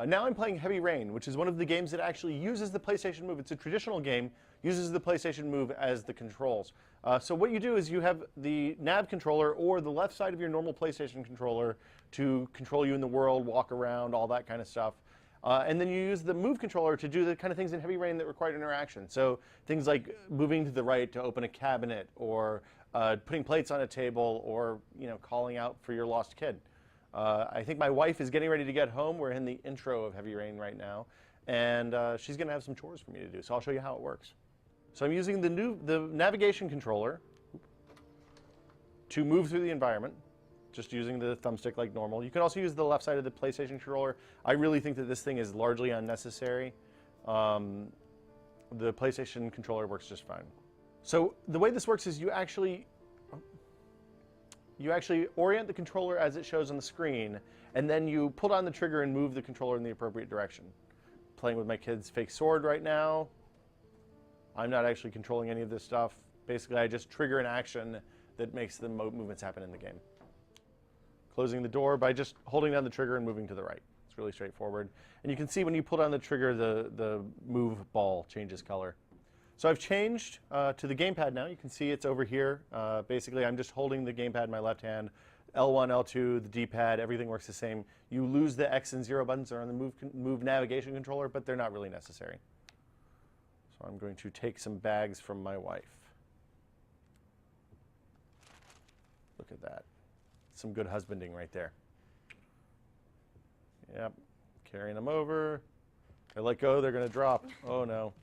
Now I'm playing Heavy Rain, which is one of the games that actually uses the PlayStation Move. It's a traditional game, uses the PlayStation Move as the controls. So what you do is you have the nav controller or the left side of your normal PlayStation controller to control you in the world, walk around, all that kind of stuff. And then you use the Move controller to do the kind of things in Heavy Rain that require interaction. So things like moving to the right to open a cabinet, or putting plates on a table, or calling out for your lost kid. I think my wife is getting ready to get home. We're in the intro of Heavy Rain right now, and she's going to have some chores for me to do. So I'll show you how it works. So I'm using the navigation controller to move through the environment, just using the thumbstick like normal. You can also use the left side of the PlayStation controller. I really think that this thing is largely unnecessary. The PlayStation controller works just fine. So the way this works is you actually orient the controller as it shows on the screen, and then you pull down the trigger and move the controller in the appropriate direction. Playing with my kid's fake sword right now. I'm not actually controlling any of this stuff. Basically, I just trigger an action that makes the movements happen in the game. Closing the door by just holding down the trigger and moving to the right. It's really straightforward. And you can see when you pull down the trigger, the move ball changes color. So I've changed to the gamepad now. You can see it's over here. Basically, I'm just holding the gamepad in my left hand. L1, L2, the D-pad, everything works the same. You lose the X and 0 buttons that are on the move navigation controller, but they're not really necessary. So I'm going to take some bags from my wife. Look at that. Some good husbanding right there. Yep. Carrying them over. If I let go, they're going to drop. Oh, no.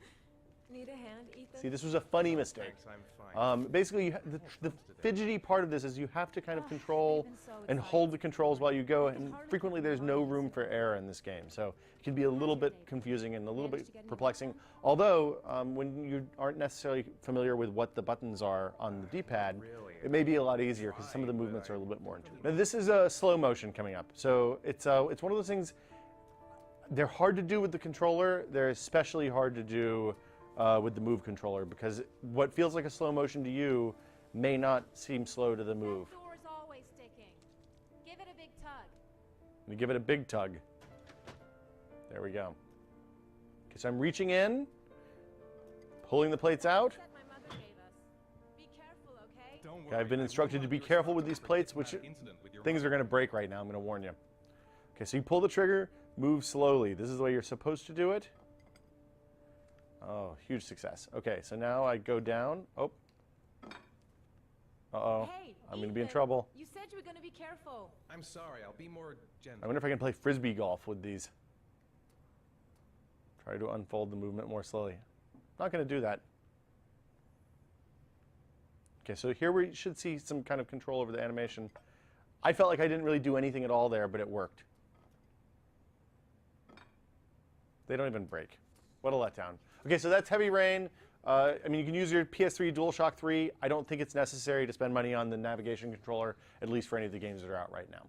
Need a hand, Ethan? See, this was a funny mistake. Thanks, I'm fine. Basically, the fidgety part of this is you have to kind of control and hold the controls while you go, and frequently there's no room for error in this game. So it can be a little bit confusing and a little bit perplexing. Although, when you aren't necessarily familiar with what the buttons are on the D-pad, it may be a lot easier because some of the movements are a little bit more intuitive. Now, this is a slow motion coming up. So it's one of those things, they're hard to do with the controller. They're especially hard to do with the Move controller, because what feels like a slow motion to you may not seem slow to the Move. That door's always sticking. Give it a big tug. We give it a big tug. There we go. Okay, so I'm reaching in, pulling the plates out. That my mother gave us. Be careful, okay? Don't Okay, I've been instructed to be careful with these plates, which things are going to break right now. I'm going to warn you. Okay, so you pull the trigger, move slowly. This is the way you're supposed to do it. Oh, huge success. Okay, so now I go down. Oh. Uh-oh. Hey, I'm going to be in Ethan, trouble. You said you were going to be careful. I'm sorry, I'll be more I gentle. wonder if I can play frisbee golf with these. Try to unfold the movement more slowly. Not going to do that. Okay, so here we should see some kind of control over the animation. I felt like I didn't really do anything at all there, but it worked. They don't even break. What a letdown. Okay, so that's Heavy Rain. I mean, you can use your PS3 DualShock 3. I don't think it's necessary to spend money on the navigation controller, at least for any of the games that are out right now.